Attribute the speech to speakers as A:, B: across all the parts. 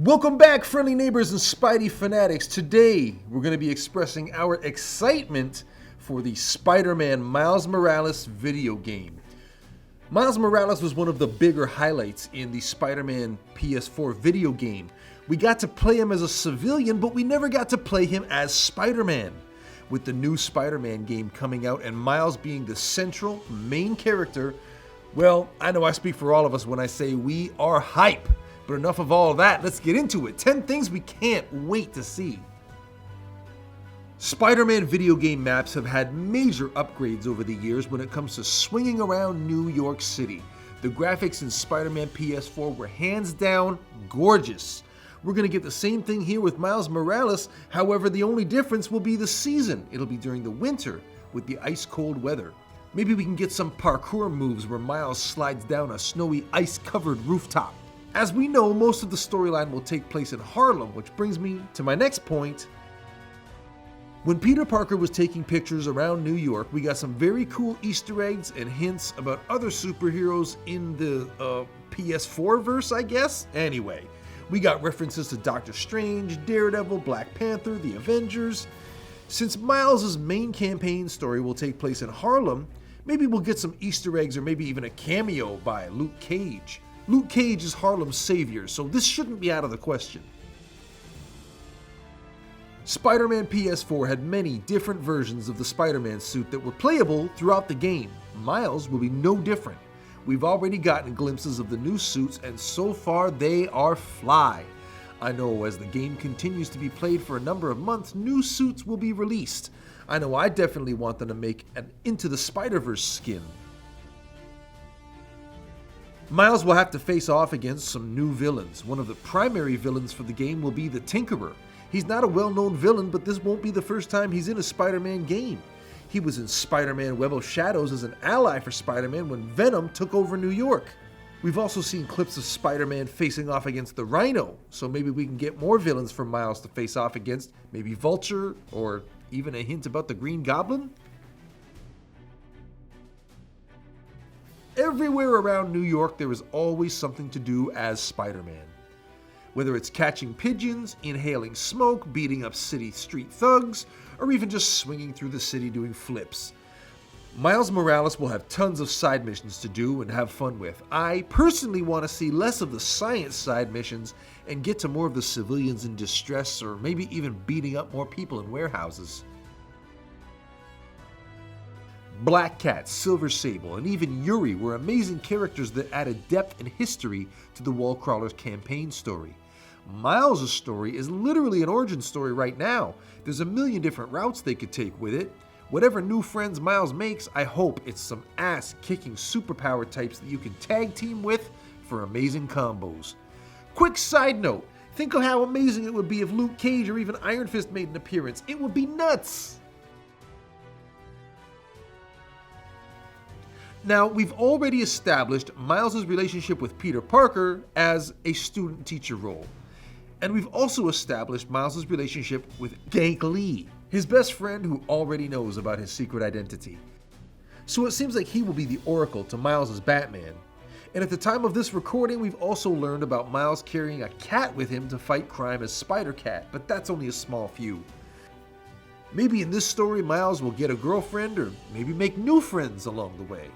A: Welcome back, friendly neighbors and Spidey fanatics. Today, we're going to be expressing our excitement for the Spider-Man Miles Morales video game. Miles Morales was one of the bigger highlights in the Spider-Man PS4 video game. We got to play him as a civilian, but we never got to play him as Spider-Man. With the new Spider-Man game coming out and Miles being the central main character, well, I know I speak for all of us when I say we are hype. But enough of all that, let's get into it. 10 things we can't wait to see. Spider-Man video game maps have had major upgrades over the years when it comes to swinging around New York City. The graphics in Spider-Man PS4 were hands down gorgeous. We're going to get the same thing here with Miles Morales, however the only difference will be the season. It'll be during the winter with the ice-cold weather. Maybe we can get some parkour moves where Miles slides down a snowy ice-covered rooftop. As we know, most of the storyline will take place in Harlem, which brings me to my next point. When Peter Parker was taking pictures around New York, we got some very cool Easter eggs and hints about other superheroes in the PS4 verse, I guess? Anyway, we got references to Doctor Strange, Daredevil, Black Panther, the Avengers. Since Miles' main campaign story will take place in Harlem, maybe we'll get some Easter eggs or maybe even a cameo by Luke Cage. Luke Cage is Harlem's savior, so this shouldn't be out of the question. Spider-Man PS4 had many different versions of the Spider-Man suit that were playable throughout the game. Miles will be no different. We've already gotten glimpses of the new suits, and so far they are fly. I know as the game continues to be played for a number of months, new suits will be released. I know I definitely want them to make an Into the Spider-Verse skin. Miles will have to face off against some new villains. One of the primary villains for the game will be the Tinkerer. He's not a well-known villain, but this won't be the first time he's in a Spider-Man game. He was in Spider-Man Web of Shadows as an ally for Spider-Man when Venom took over New York. We've also seen clips of Spider-Man facing off against the Rhino, so maybe we can get more villains for Miles to face off against, maybe Vulture, or even a hint about the Green Goblin? Everywhere around New York, there is always something to do as Spider-Man. Whether it's catching pigeons, inhaling smoke, beating up city street thugs, or even just swinging through the city doing flips. Miles Morales will have tons of side missions to do and have fun with. I personally want to see less of the science side missions and get to more of the civilians in distress or maybe even beating up more people in warehouses. Black Cat, Silver Sable, and even Yuri were amazing characters that added depth and history to the Wallcrawler's campaign story. Miles' story is literally an origin story right now. There's a million different routes they could take with it. Whatever new friends Miles makes, I hope it's some ass-kicking superpower types that you can tag team with for amazing combos. Quick side note, think of how amazing it would be if Luke Cage or even Iron Fist made an appearance. It would be nuts! Now, we've already established Miles' relationship with Peter Parker as a student-teacher role. And we've also established Miles' relationship with Gank Lee, his best friend who already knows about his secret identity. So it seems like he will be the Oracle to Miles' Batman. And at the time of this recording, we've also learned about Miles carrying a cat with him to fight crime as Spider-Cat, but that's only a small few. Maybe in this story, Miles will get a girlfriend or maybe make new friends along the way.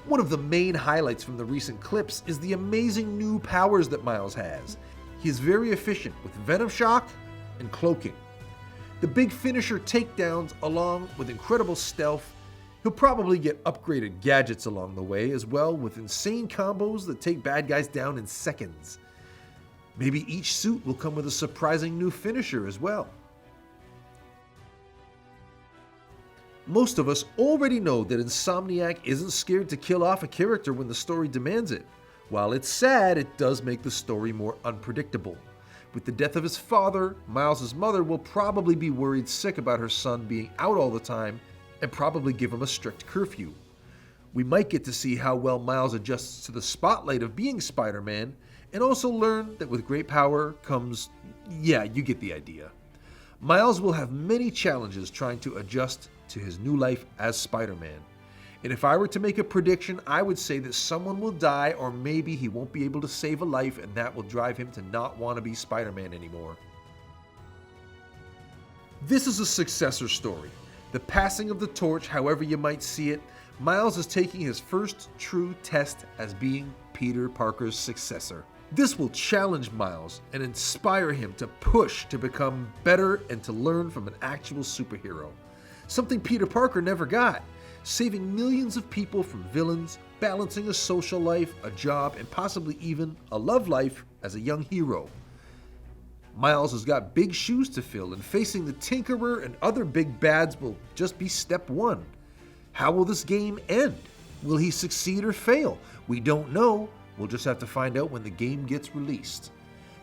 A: One of the main highlights from the recent clips is the amazing new powers that Miles has. He is very efficient with Venom Shock and cloaking. The big finisher takedowns along with incredible stealth. He'll probably get upgraded gadgets along the way as well with insane combos that take bad guys down in seconds. Maybe each suit will come with a surprising new finisher as well. Most of us already know that Insomniac isn't scared to kill off a character when the story demands it. While it's sad, it does make the story more unpredictable. With the death of his father, Miles' mother will probably be worried sick about her son being out all the time and probably give him a strict curfew. We might get to see how well Miles adjusts to the spotlight of being Spider-Man and also learn that with great power comes, yeah, you get the idea. Miles will have many challenges trying to adjust to his new life as Spider-Man. And if I were to make a prediction, I would say that someone will die, or maybe he won't be able to save a life, and that will drive him to not want to be Spider-Man anymore. This is a successor story. The passing of the torch, however you might see it. Miles is taking his first true test as being Peter Parker's successor. This will challenge Miles and inspire him to push to become better and to learn from an actual superhero. Something Peter Parker never got. Saving millions of people from villains, balancing a social life, a job, and possibly even a love life as a young hero. Miles has got big shoes to fill, and facing the Tinkerer and other big bads will just be step one. How will this game end? Will he succeed or fail? We don't know. We'll just have to find out when the game gets released.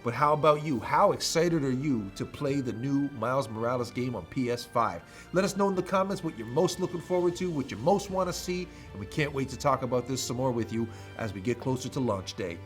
A: But how about you? How excited are you to play the new Miles Morales game on PS5? Let us know in the comments what you're most looking forward to, what you most want to see, and we can't wait to talk about this some more with you as we get closer to launch day.